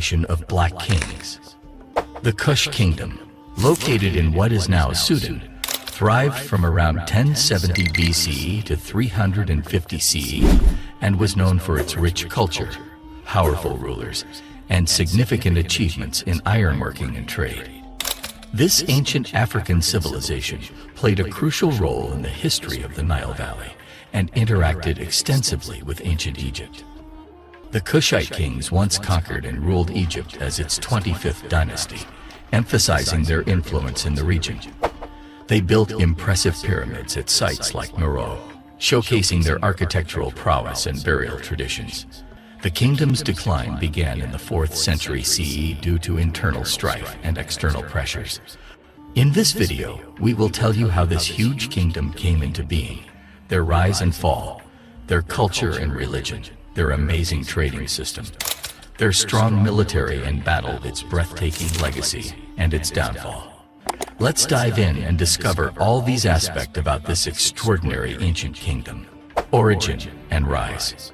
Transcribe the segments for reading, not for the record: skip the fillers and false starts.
nation of Black Kings. The Kush Kingdom, located in what is now Sudan, thrived from around 1070 BCE to 350 CE and was known for its rich culture, powerful rulers, and significant achievements in ironworking and trade. This ancient African civilization played a crucial role in the history of the Nile Valley and interacted extensively with ancient Egypt. The Kushite kings once conquered and ruled Egypt as its 25th dynasty, emphasizing their influence in the region. They built impressive pyramids at sites like Meroe, showcasing their architectural prowess and burial traditions. The kingdom's decline began in the 4th century CE due to internal strife and external pressures. In this video, we will tell you how this huge kingdom came into being, their rise and fall, their culture and religion, their amazing trading system, their strong military and battle, its breathtaking legacy, and its downfall. Let's dive in and discover all these aspects about this extraordinary ancient kingdom, origin and rise.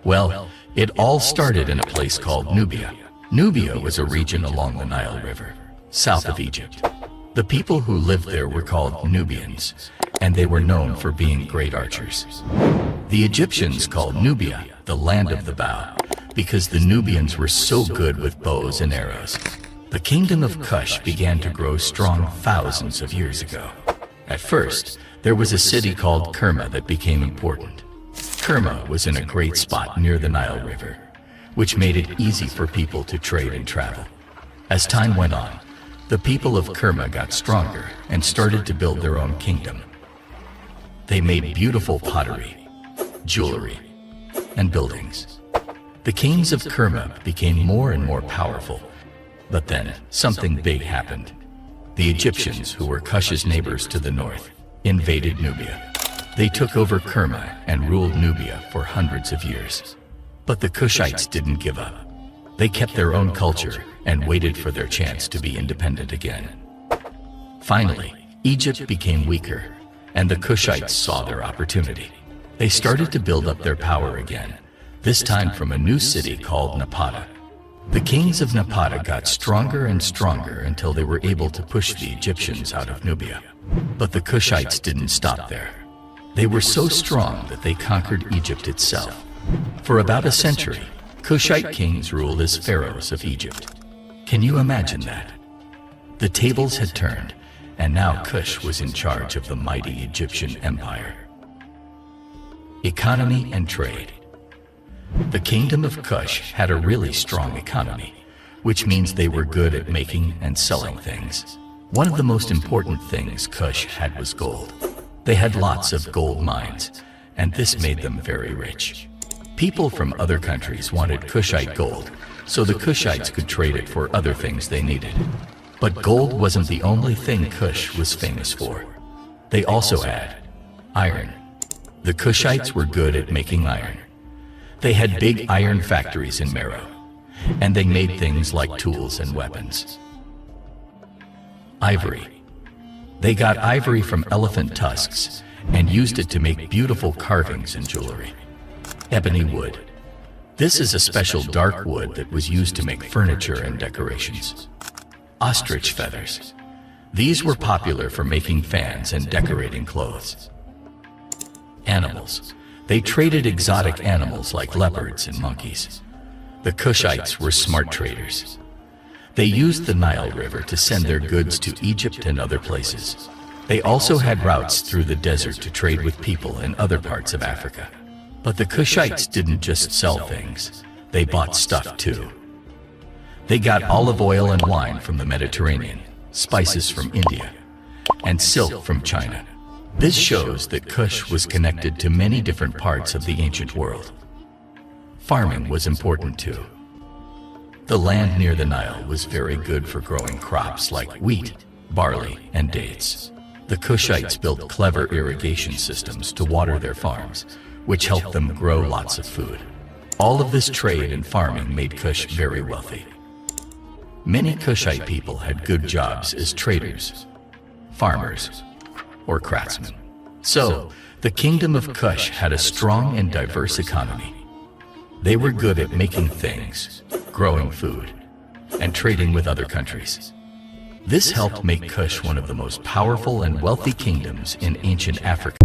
Well, it all started in a place called Nubia. Nubia was a region along the Nile River, south of Egypt. The people who lived there were called Nubians, and they were known for being great archers. The Egyptians called Nubia the land of the bow, because the Nubians were so good with bows and arrows. The kingdom of Kush began to grow strong thousands of years ago. At first, there was a city called Kerma that became important. Kerma was in a great spot near the Nile River, which made it easy for people to trade and travel. As time went on, the people of Kerma got stronger and started to build their own kingdom. They made beautiful pottery, jewelry, and buildings. The kings of Kerma became more and more powerful, but then something big happened. The Egyptians, who were Kush's neighbors to the north, invaded Nubia. They took over Kerma and ruled Nubia for hundreds of years. But the Kushites didn't give up. They kept their own culture and waited for their chance to be independent again. Finally, Egypt became weaker, and the Kushites saw their opportunity. They started to build up their power again, this time from a new city called Napata. The kings of Napata got stronger and stronger until they were able to push the Egyptians out of Nubia. But the Kushites didn't stop there. They were so strong that they conquered Egypt itself. For about a century, Kushite kings ruled as pharaohs of Egypt. Can you imagine that? The tables had turned, and now Kush was in charge of the mighty Egyptian empire. Economy and trade. The kingdom of Kush had a really strong economy, which means they were good at making and selling things. One of the most important things Kush had was gold. They had lots of gold mines, and this made them very rich. People from other countries wanted Kushite gold, so the Kushites could trade it for other things they needed. But gold wasn't the only thing Kush was famous for. They also had iron. The Kushites were good at making iron. They had big iron factories in Meroe, and they made things like tools and weapons. Ivory. They got ivory from elephant tusks and used it to make beautiful carvings and jewelry. Ebony wood. This is a special dark wood that was used to make furniture and decorations. Ostrich feathers. These were popular for making fans and decorating clothes. Animals. They traded exotic animals like leopards and monkeys. The Kushites were smart traders. They used the Nile River to send their goods to Egypt and other places. They also had routes through the desert to trade with people in other parts of Africa. But the Kushites didn't just sell things, they bought stuff too. They got olive oil and wine from the Mediterranean, spices from India, and silk from China. This shows that Kush was connected to many different parts of the ancient world. Farming was important too. The land near the Nile was very good for growing crops like wheat, barley, and dates. The Kushites built clever irrigation systems to water their farms, which helped them grow lots of food. All of this trade and farming made Kush very wealthy. Many Kushite people had good jobs as traders, farmers, or craftsmen. So, the kingdom of Kush had a strong and diverse economy. They were good at making things, growing food and trading with other countries. This helped make Kush one of the most powerful and wealthy kingdoms in ancient Africa.